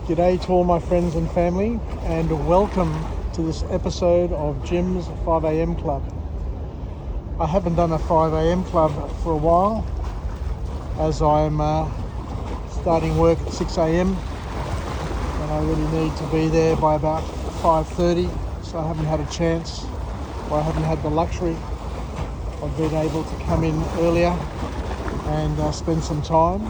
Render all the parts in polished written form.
G'day to all my friends and family, and welcome to this episode of Jim's 5am Club. I haven't done a 5am club for a while, as I'm starting work at 6am, and I really need to be there by about 5:30, so I haven't had a chance, or I haven't had the luxury of being able to come in earlier and spend some time.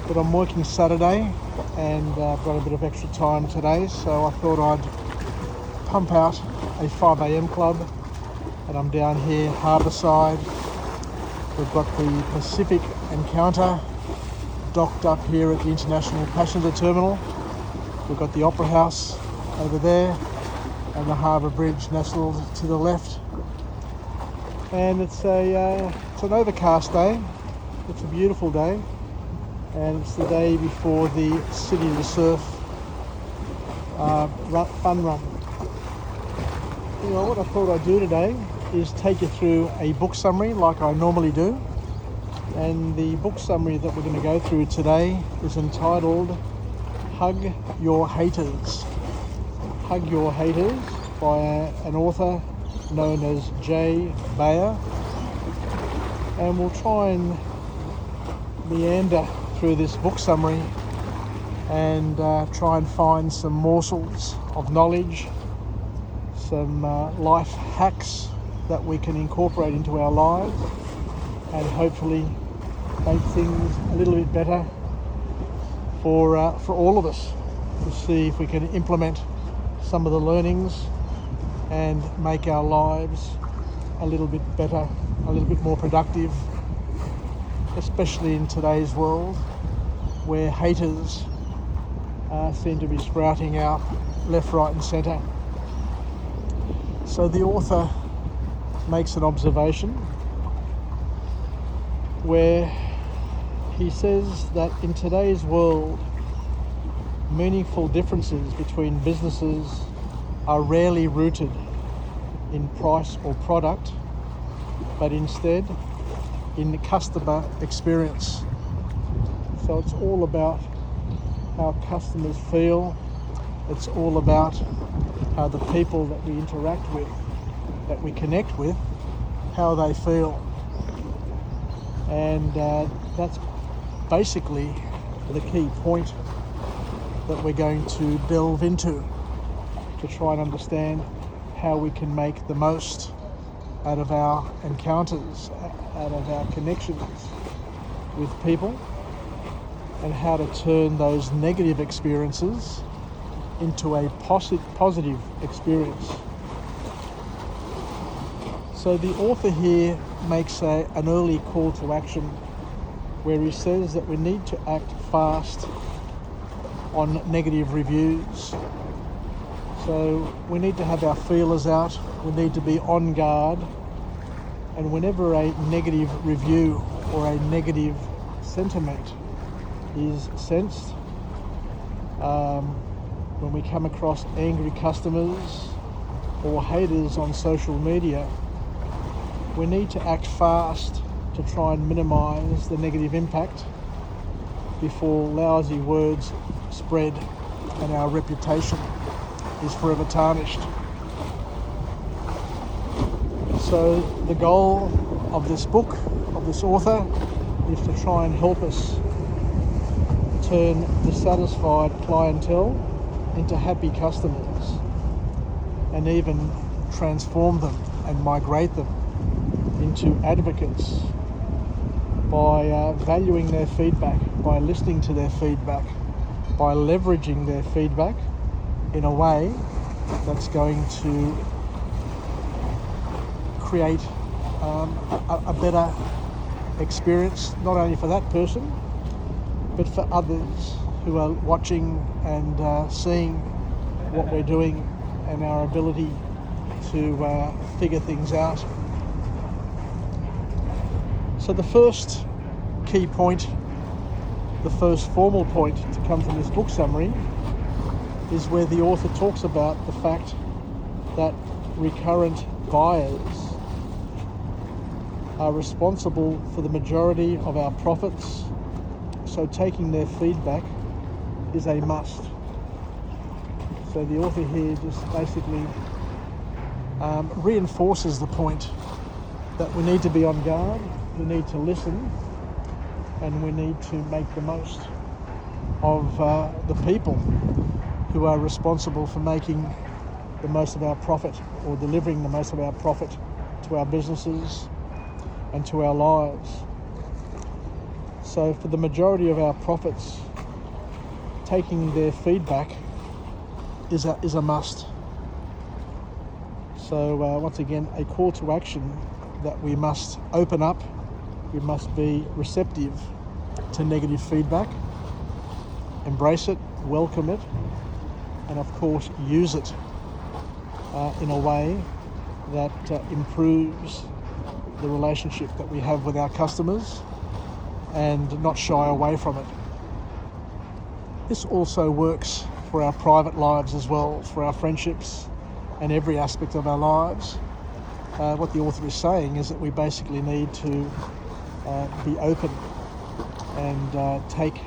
But I'm working Saturday and I've got a bit of extra time today, so I thought I'd pump out a 5am club. And I'm down here Harbourside. We've got the Pacific Encounter docked up here at the International Passenger Terminal. We've got the Opera House over there and the Harbour Bridge nestled to the left. And it's an overcast day. It's a beautiful day. And it's the day before the City to Surf fun run. You know, what I thought I'd do today is take you through a book summary like I normally do. And the book summary that we're going to go through today is entitled Hug Your Haters. Hug Your Haters by an author known as Jay Baer. And we'll try and meander through this book summary and try and find some morsels of knowledge, some life hacks that we can incorporate into our lives and hopefully make things a little bit better for all of us, to see if we can implement some of the learnings and make our lives a little bit better, a little bit more productive, especially in today's world where haters seem to be sprouting out left, right and centre. So the author makes an observation where he says that in today's world, meaningful differences between businesses are rarely rooted in price or product, but instead in the customer experience. So it's all about how customers feel. It's all about how the people that we interact with, that we connect with, how they feel. And that's basically the key point that we're going to delve into, to try and understand how we can make the most out of our encounters, out of our connections with people, and how to turn those negative experiences into a positive experience. So the author here makes an early call to action where he says that we need to act fast on negative reviews. So we need to have our feelers out, we need to be on guard, and whenever a negative review or a negative sentiment is sensed, when we come across angry customers or haters on social media, we need to act fast to try and minimise the negative impact before lousy words spread and our reputation is forever tarnished. So the goal of this book, of this author, is to try and help us turn dissatisfied clientele into happy customers, and even transform them and migrate them into advocates by valuing their feedback, by listening to their feedback, by leveraging their feedback in a way that's going to create a better experience, not only for that person, but for others who are watching and seeing what we're doing and our ability to figure things out. So the first key point, the first formal point to come from this book summary, is where the author talks about the fact that recurrent buyers are responsible for the majority of our profits, so taking their feedback is a must. So the author here just basically reinforces the point that we need to be on guard, we need to listen, and we need to make the most of the people who are responsible for making the most of our profit, or delivering the most of our profit to our businesses and to our lives. So for the majority of our profits, taking their feedback is a must. So once again, a call to action that we must open up, we must be receptive to negative feedback, embrace it, welcome it, and of course use it in a way that improves the relationship that we have with our customers and not shy away from it. This also works for our private lives as well, for our friendships and every aspect of our lives. What the author is saying is that we basically need to be open and take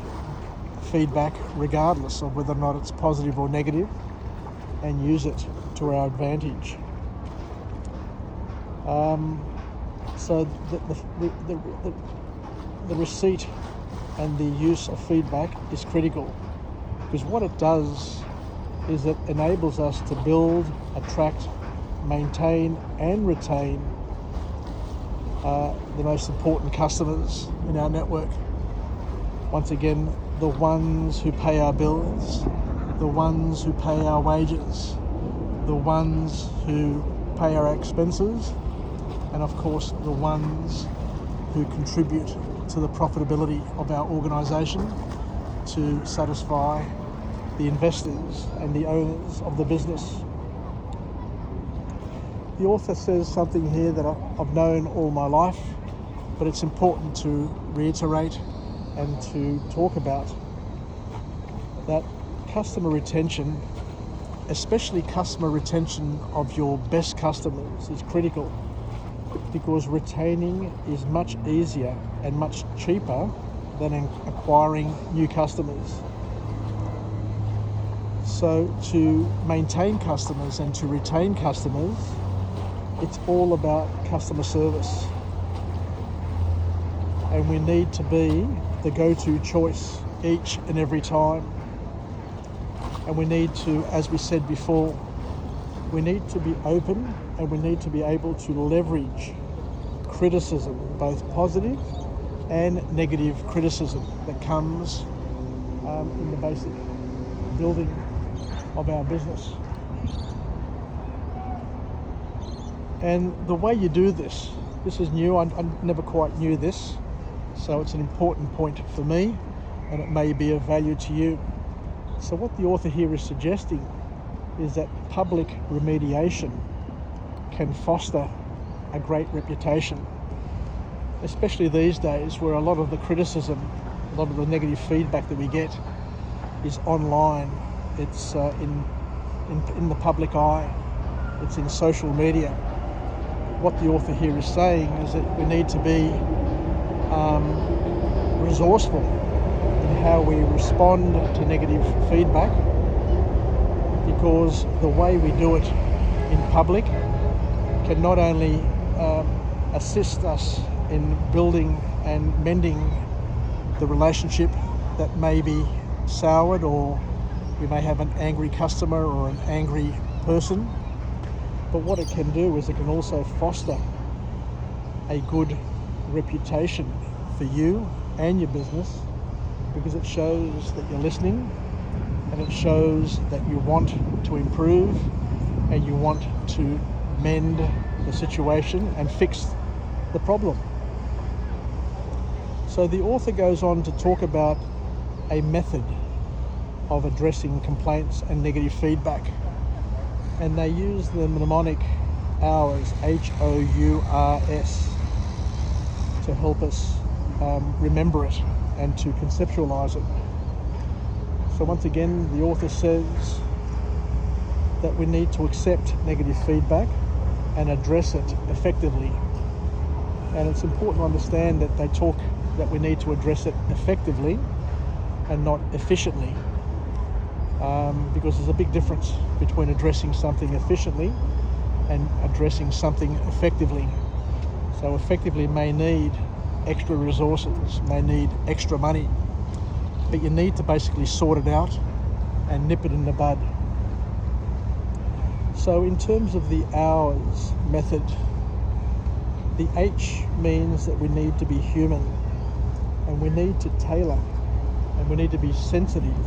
feedback regardless of whether or not it's positive or negative, and use it to our advantage. So the receipt and the use of feedback is critical, because what it does is it enables us to build, attract, maintain and retain the most important customers in our network. Once again, the ones who pay our bills, the ones who pay our wages, the ones who pay our expenses, and of course the ones who contribute to the profitability of our organisation to satisfy the investors and the owners of the business. The author says something here that I've known all my life, but it's important to reiterate and to talk about, that customer retention, especially customer retention of your best customers, is critical, because retaining is much easier and much cheaper than acquiring new customers. So to maintain customers and to retain customers, it's all about customer service. And we need to be the go-to choice each and every time. And we need to, as we said before, we need to be open, and we need to be able to leverage criticism, both positive and negative criticism that comes in the basic building of our business. And the way you do this is new. I never quite knew this, so it's an important point for me, and it may be of value to you. So what the author here is suggesting is that public remediation can foster a great reputation, especially these days where a lot of the criticism, a lot of the negative feedback that we get is online. It's in the public eye. It's in social media. What the author here is saying is that we need to be resourceful in how we respond to negative feedback, because the way we do it in public can not only assist us in building and mending the relationship that may be soured, or we may have an angry customer or an angry person, but what it can do is it can also foster a good reputation for you and your business, because it shows that you're listening, and it shows that you want to improve and you want to mend the situation and fix the problem. So the author goes on to talk about a method of addressing complaints and negative feedback, and they use the mnemonic HOURS, HOURS, to help us remember it and to conceptualize it. So once again, the author says that we need to accept negative feedback and address it effectively. And it's important to understand that they talk that we need to address it effectively and not efficiently. because there's a big difference between addressing something efficiently and addressing something effectively. So effectively may need extra resources, may need extra money, but you need to basically sort it out and nip it in the bud. So in terms of the hours method, the H means that we need to be human, and we need to tailor, and we need to be sensitive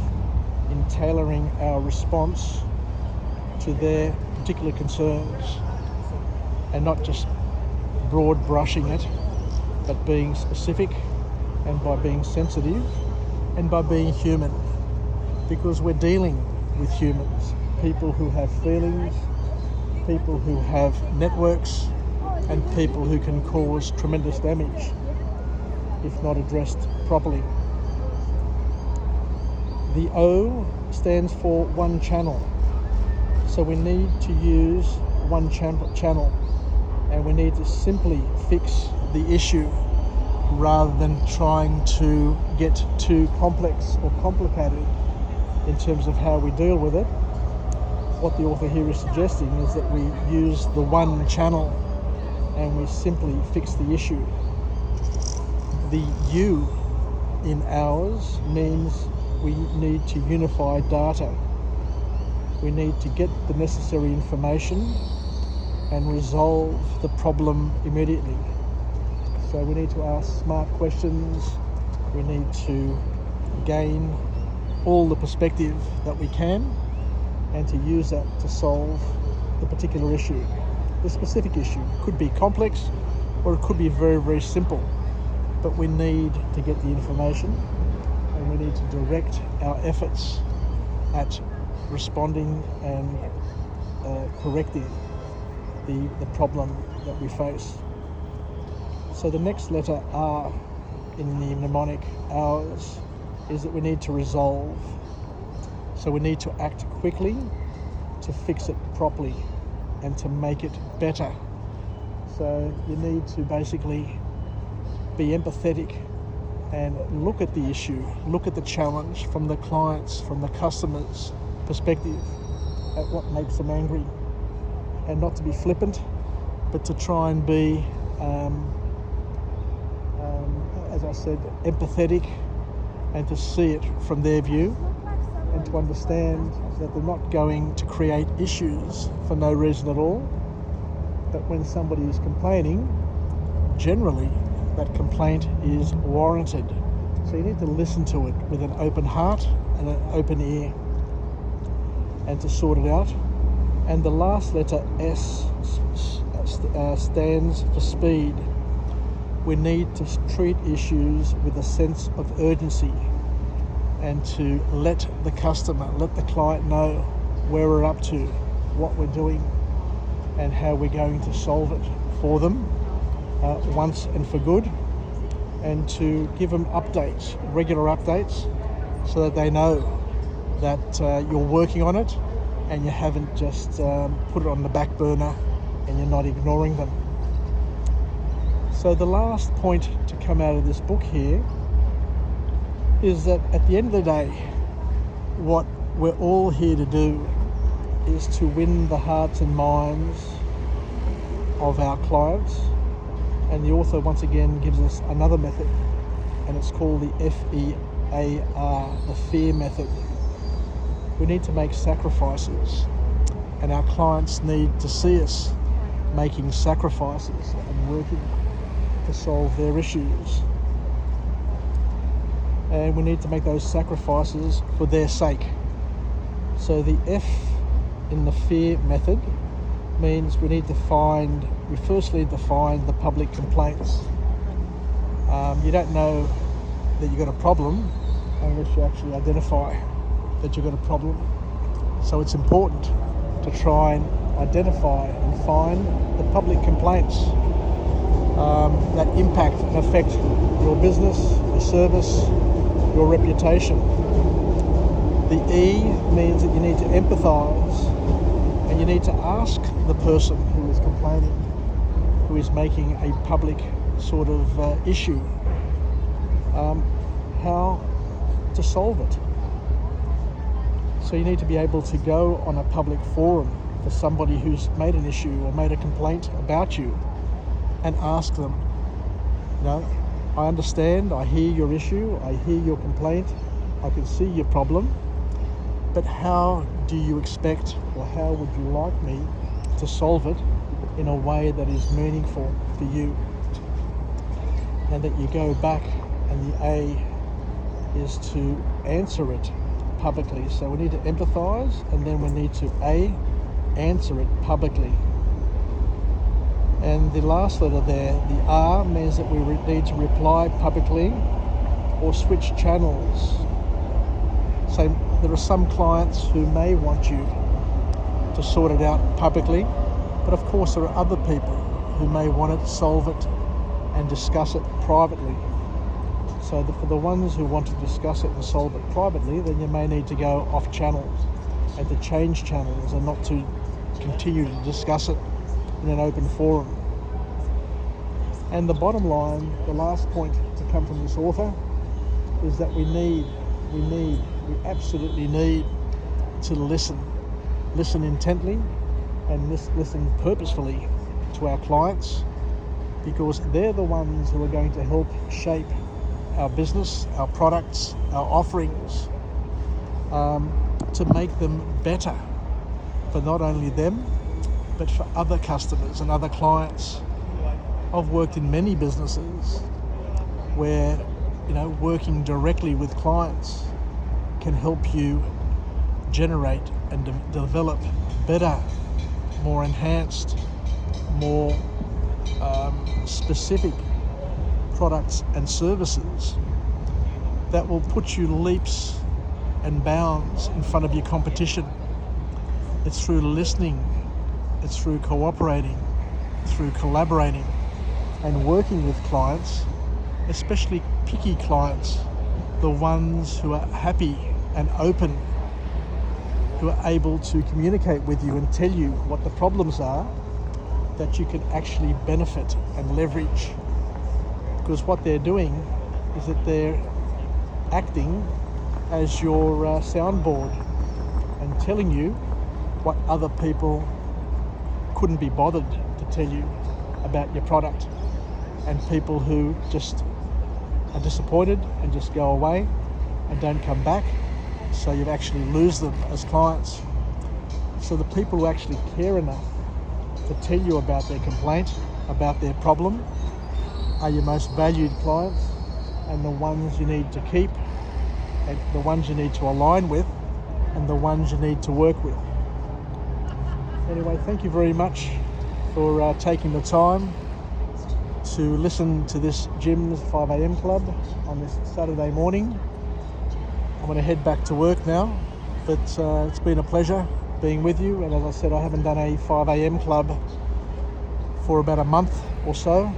in tailoring our response to their particular concerns, and not just broad brushing it, but being specific, and by being sensitive, and by being human, because we're dealing with humans, people who have feelings, people who have networks, and people who can cause tremendous damage if not addressed properly. The O stands for one channel. So we need to use one channel, and we need to simply fix the issue rather than trying to get too complex or complicated in terms of how we deal with it. What the author here is suggesting is that we use the one channel and we simply fix the issue. The U in ours means we need to unify data. We need to get the necessary information and resolve the problem immediately. So we need to ask smart questions. We need to gain all the perspective that we can and to use that to solve the particular issue. The specific issue could be complex or it could be very, very simple, but we need to get the information and we need to direct our efforts at responding and correcting the problem that we face. So the next letter R in the mnemonic hours is that we need to resolve. So we need to act quickly to fix it properly and to make it better. So you need to basically be empathetic and look at the issue, look at the challenge from the client's, from the customer's perspective, at what makes them angry, and not to be flippant, but to try and be, as I said, empathetic, and to see it from their view, and to understand that they're not going to create issues for no reason at all. But when somebody is complaining, generally that complaint is warranted. So you need to listen to it with an open heart and an open ear and to sort it out. And the last letter, S, stands for speed. We need to treat issues with a sense of urgency and to let the customer, let the client know where we're up to, what we're doing, and how we're going to solve it for them once and for good, and to give them updates, regular updates, so that they know that you're working on it and you haven't just put it on the back burner and you're not ignoring them. So the last point to come out of this book here is that at the end of the day, what we're all here to do is to win the hearts and minds of our clients. And the author once again gives us another method, and it's called the FEAR, the fear method. We need to make sacrifices, and our clients need to see us making sacrifices and working to solve their issues. And we need to make those sacrifices for their sake. So the F in the fear method means we first need to find the public complaints. You don't know that you've got a problem unless you actually identify that you've got a problem. So it's important to try and identify and find the public complaints that impact and affect your business, your service, your reputation. The E means that you need to empathise and you need to ask the person who is complaining, who is making a public sort of issue, how to solve it. So So you need to be able to go on a public forum for somebody who's made an issue or made a complaint about you and ask them, you know, I understand, I hear your issue, I hear your complaint, I can see your problem, but how do you expect, or how would you like me to solve it in a way that is meaningful for you? And that you go back, and the A is to answer it publicly. So we need to empathise, and then we need to A, answer it publicly. And the last letter there, the R, means that we need to reply publicly or switch channels. So there are some clients who may want you to sort it out publicly, but of course there are other people who may want to solve it and discuss it privately. So for the ones who want to discuss it and solve it privately, then you may need to go off channels and to change channels and not to continue to discuss it in an open forum. And the bottom line, the last point to come from this author, is that we absolutely need to listen intently and listen purposefully to our clients, because they're the ones who are going to help shape our business, our products, our offerings, to make them better for not only them, but for other customers and other clients. I've worked in many businesses where, working directly with clients can help you generate and develop better, more enhanced, more specific products and services that will put you leaps and bounds in front of your competition. It's through listening, it's through cooperating, through collaborating and working with clients, especially picky clients, the ones who are happy and open, who are able to communicate with you and tell you what the problems are, that you can actually benefit and leverage. Because what they're doing is that they're acting as your soundboard and telling you what other people couldn't be bothered to tell you about your product, and people who just are disappointed and just go away and don't come back, so you actually lose them as clients. So the people who actually care enough to tell you about their complaint, about their problem, are your most valued clients, and the ones you need to keep, and the ones you need to align with, and the ones you need to work with. Anyway, thank you very much for taking the time to listen to this Jim's 5am Club on this Saturday morning. I'm going to head back to work now, but it's been a pleasure being with you. And as I said, I haven't done a 5am Club for about a month or so,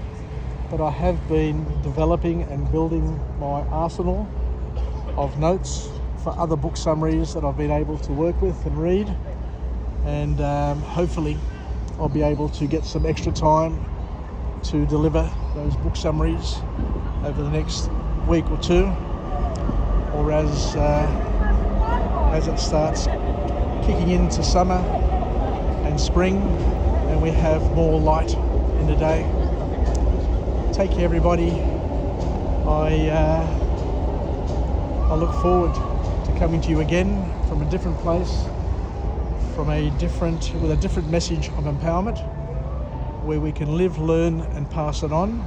but I have been developing and building my arsenal of notes for other book summaries that I've been able to work with and read, and hopefully I'll be able to get some extra time to deliver those book summaries over the next week or two, or as it starts kicking into summer and spring and we have more light in the day. Take care, everybody. I look forward to coming to you again from a different place, with a different message of empowerment, where we can live, learn and pass it on.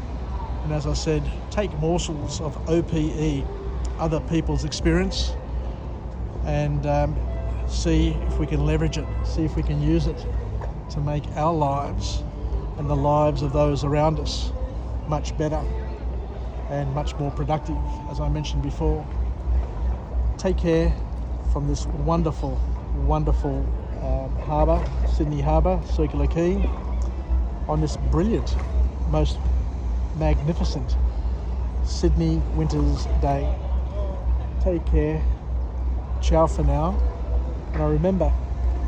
And as I said, take morsels of OPE, other people's experience, and see if we can leverage it, see if we can use it to make our lives and the lives of those around us much better and much more productive, as I mentioned before. Take care from this wonderful, wonderful harbour, Sydney Harbour, Circular Quay, on this brilliant, most magnificent Sydney winter's day. Take care. Ciao for now. And I remember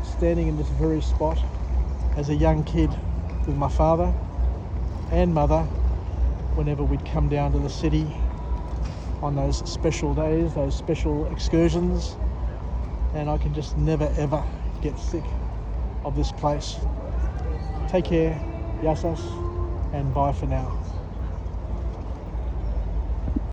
standing in this very spot as a young kid with my father and mother whenever we'd come down to the city on those special days, those special excursions, and I can just never ever get sick of this place. Take care, Yasas, and bye for now.